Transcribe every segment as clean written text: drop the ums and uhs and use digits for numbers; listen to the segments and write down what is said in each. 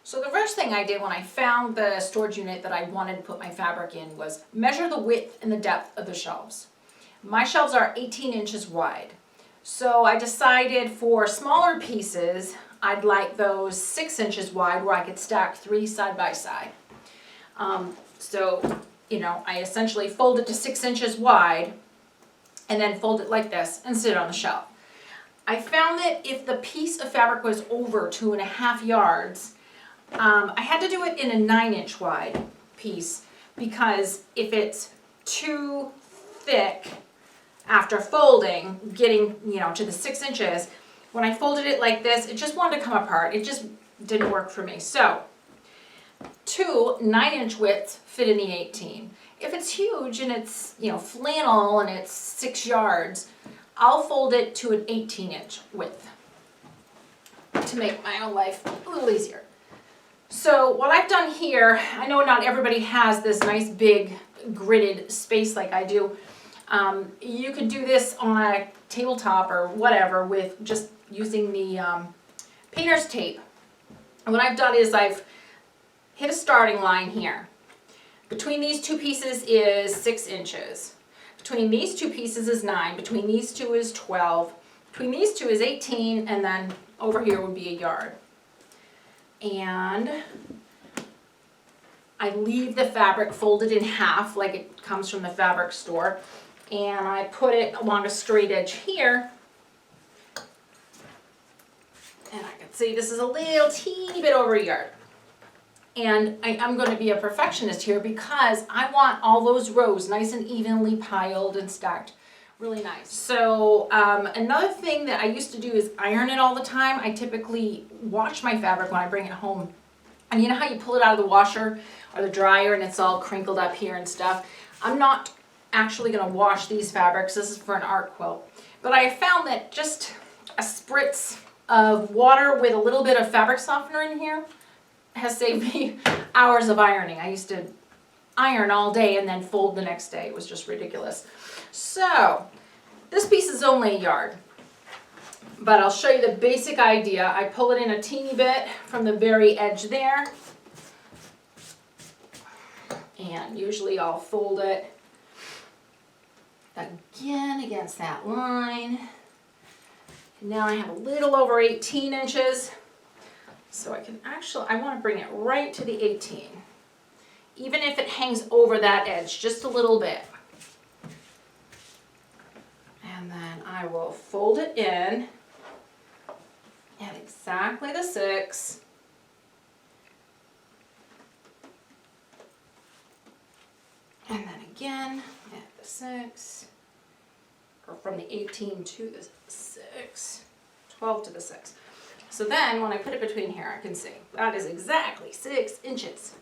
So the first thing I did when I found the storage unit that I wanted to put my fabric in was measure the width and the depth of the shelves. My shelves are 18 inches wide. So I decided for smaller pieces, I'd like those 6 inches wide where I could stack 3 side by side. I essentially fold it to 6 inches wide and then fold it like this and sit it on the shelf. I found that if the piece of fabric was over 2.5 yards, I had to do it in a 9-inch wide piece, because if it's too thick after folding, getting to the 6 inches, when I folded it like this, it just wanted to come apart. It just didn't work for me. So 2 9-inch widths fit in the 18. If it's huge and it's flannel and it's 6 yards, I'll fold it to an 18-inch width to make my own life a little easier. So what I've done here, I know not everybody has this nice big gridded space like I do. You could do this on a tabletop or whatever with just using the painter's tape. And what I've done is I've hit a starting line here. Between these two pieces is 6 inches. Between these two pieces is 9. Between these two is 12. Between these two is 18, and then over here would be a yard. And I leave the fabric folded in half like it comes from the fabric store, and I put it along a straight edge here, and I can see this is a little teeny bit over a yard. And I'm going to be a perfectionist here because I want all those rows nice and evenly piled and stacked really nice. So another thing that I used to do is iron it all the time. I typically wash my fabric when I bring it home. And you know how you pull it out of the washer or the dryer and it's all crinkled up here and stuff? I'm not actually going to wash these fabrics. This is for an art quilt. But I found that just a spritz of water with a little bit of fabric softener in here has saved me hours of ironing. I used to iron all day and then fold the next day. It was just ridiculous. So this piece is only a yard, but I'll show you the basic idea. I pull it in a teeny bit from the very edge there, and usually I'll fold it again against that line. And now I have a little over 18 inches, so I want to bring it right to the 18, even if it hangs over that edge just a little bit. And then I will fold it in at exactly the 6. And then again at the 6, or from the 18 to the 6, 12 to the 6. So then when I put it between here, I can see that is exactly 6 inches.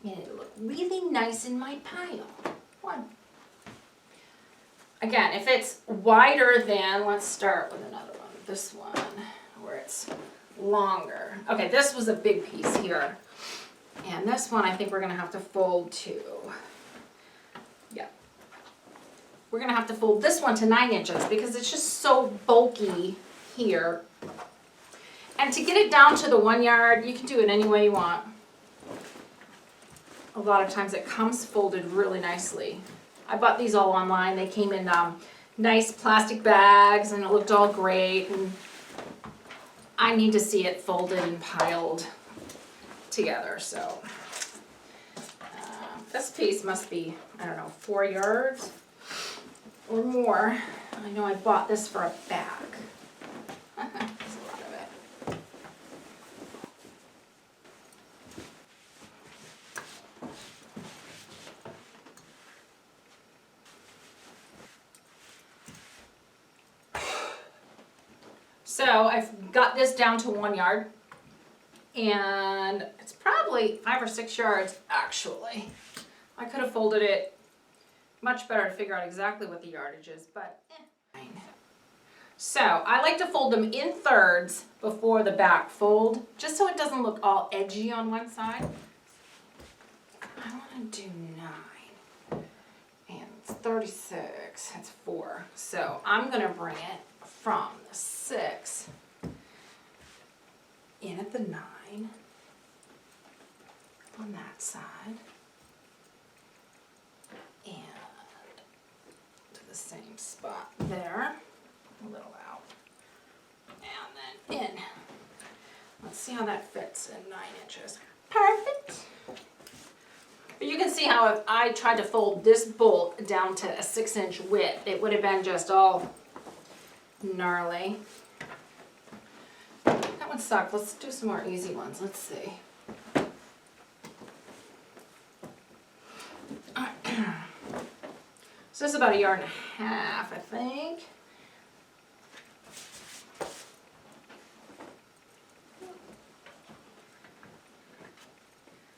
And it'll look really nice in my pile. One. Again, if it's wider than, let's start with another one. This one, where it's longer. Okay, this was a big piece here. And this one I think we're going to have to fold to. Yeah. We're going to have to fold this one to 9 inches because it's just so bulky here. And to get it down to the 1 yard, you can do it any way you want. A lot of times it comes folded really nicely. I bought these all online. They came in nice plastic bags and it looked all great. And I need to see it folded and piled together. So this piece must be, I don't know, 4 yards or more. I know I bought this for a bag. That's a lot of it. So I've got this down to 1 yard, and it's probably 5 or 6 yards actually. I could have folded it much better to figure out exactly what the yardage is, but fine. So I like to fold them in thirds before the back fold, just so it doesn't look all edgy on one side. I want to do 9, and it's 36, it's 4. So I'm going to bring it from the 6 in at the 9, on that side. And to the same spot there, a little out. And then in. Let's see how that fits in 9 inches. Perfect. But you can see how if I tried to fold this bolt down to a 6-inch width, it would have been just all gnarly. That one sucked. Let's do some more easy ones. Let's see. So this is about 1.5 yards, I think.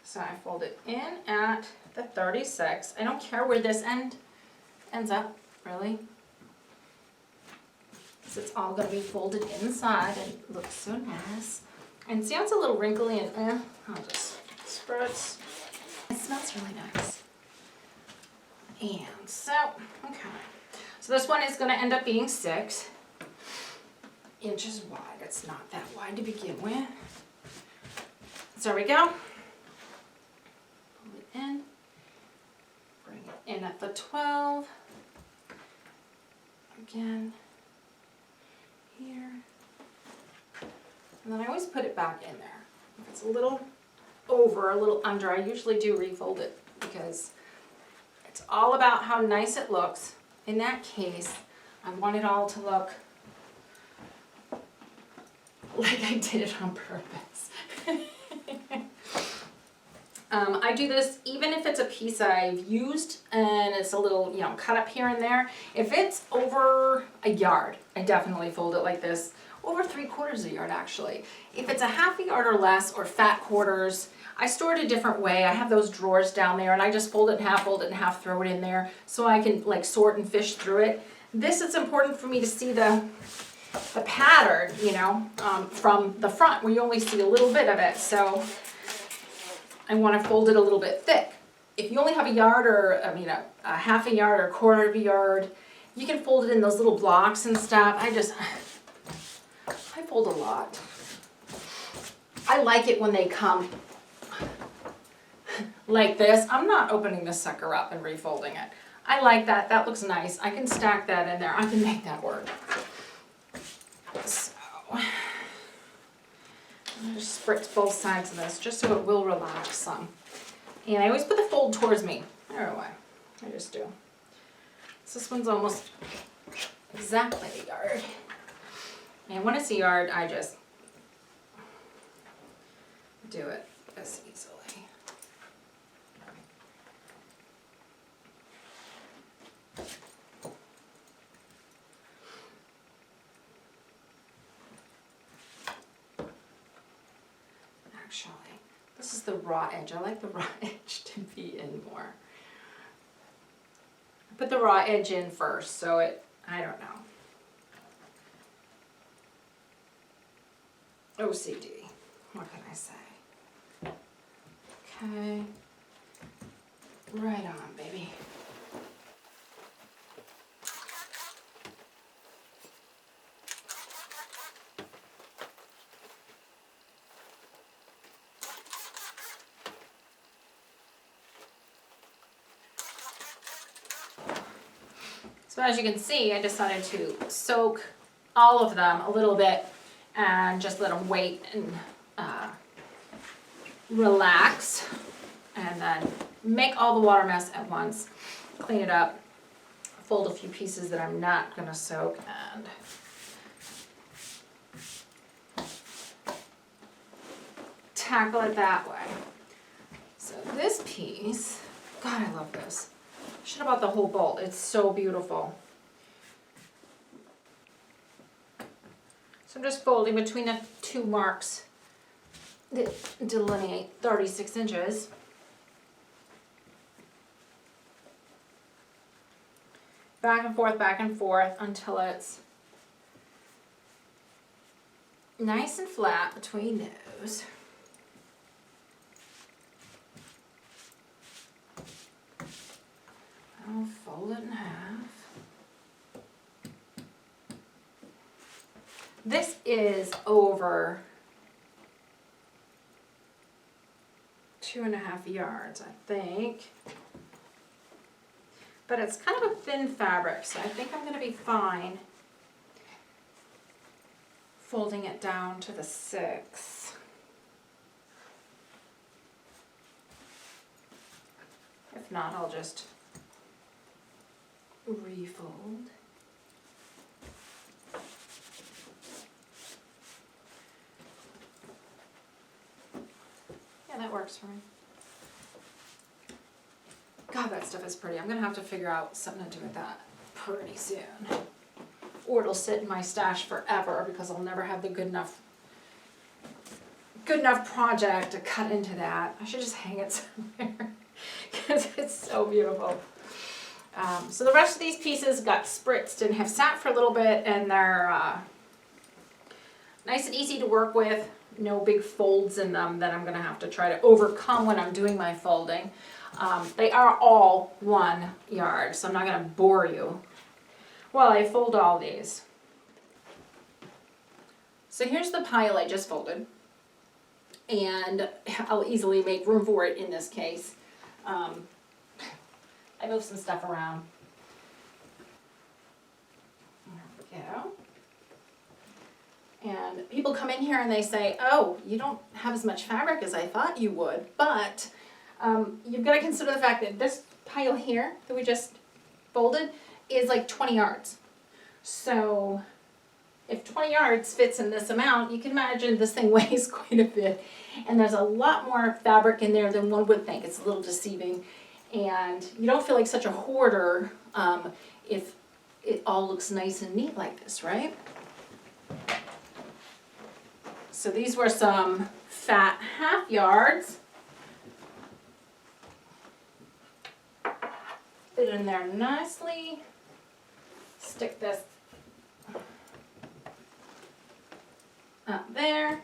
So I fold it in at the 36. I don't care where this ends up, really. So it's all going to be folded inside and it looks so nice. And see how it's a little wrinkly and I'll just spread it. It smells really nice. And so, okay. So this one is going to end up being 6 inches wide. It's not that wide to begin with. So there we go. Pull it in. Bring it in at the 12. Again. Here. And then I always put it back in there. If it's a little over, a little under, I usually do refold it because it's all about how nice it looks. In that case, I want it all to look like I did it on purpose. I do this even if it's a piece I've used and it's a little, you know, cut up here and there. If it's over 1 yard, I definitely fold it like this. Over 3/4 yard actually. If it's a 1/2 yard or less or fat quarters, I store it a different way. I have those drawers down there and I just fold it in half, throw it in there so I can like sort and fish through it. This, it's important for me to see the pattern, you know, from the front where you only see a little bit of it. So I want to fold it a little bit thick. If you only have 1 yard or, I mean, a 1/2 yard or 1/4 yard, you can fold it in those little blocks and stuff. I fold a lot. I like it when they come like this. I'm not opening this sucker up and refolding it. I like that. That looks nice. I can stack that in there. I can make that work. So, I'm going to spritz both sides of this just so it will relax some. And I always put the fold towards me. I don't know why. I just do. So this one's almost exactly 1 yard. And when it's 1 yard, I just do it as easily. Actually, this is the raw edge. I like the raw edge to be in more. I put the raw edge in first, so I don't know. OCD, what can I say? Okay, right on, baby. So as you can see, I decided to soak all of them a little bit and just let them wait and relax, and then make all the water mess at once, clean it up, fold a few pieces that I'm not going to soak, and tackle it that way. So this piece, God, I love this. I should have bought the whole bolt. It's so beautiful. So I'm just folding between the 2 marks that delineate 36 inches. Back and forth until it's nice and flat between those. I'll fold it in half. This is over 2 2.5 yards, I think. But it's kind of a thin fabric, so I think I'm gonna be fine folding it down to the 6. If not, I'll just refold. Yeah, that works for me. God, that stuff is pretty. I'm gonna have to figure out something to do with that pretty soon. Or it'll sit in my stash forever because I'll never have the good enough project to cut into that. I should just hang it somewhere because it's so beautiful. So the rest of these pieces got spritzed and have sat for a little bit, and they're nice and easy to work with. No big folds in them that I'm gonna have to try to overcome when I'm doing my folding. They are all 1 yard, so I'm not going to bore you while I fold all these. So here's the pile I just folded, and I'll easily make room for it in this case. I moved some stuff around. There we go. And people come in here and they say, oh, you don't have as much fabric as I thought you would, but you've got to consider the fact that this pile here that we just folded is like 20 yards. So if 20 yards fits in this amount, you can imagine this thing weighs quite a bit. And there's a lot more fabric in there than one would think. It's a little deceiving. And you don't feel like such a hoarder if it all looks nice and neat like this, right? So these were some fat 1/2 yards. Fit in there nicely. Stick this up there.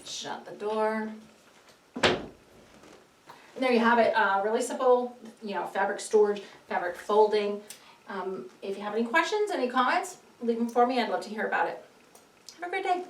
Shut the door. And there you have it. Really simple, fabric storage, fabric folding. If you have any questions, any comments, leave them for me. I'd love to hear about it. Have a great day.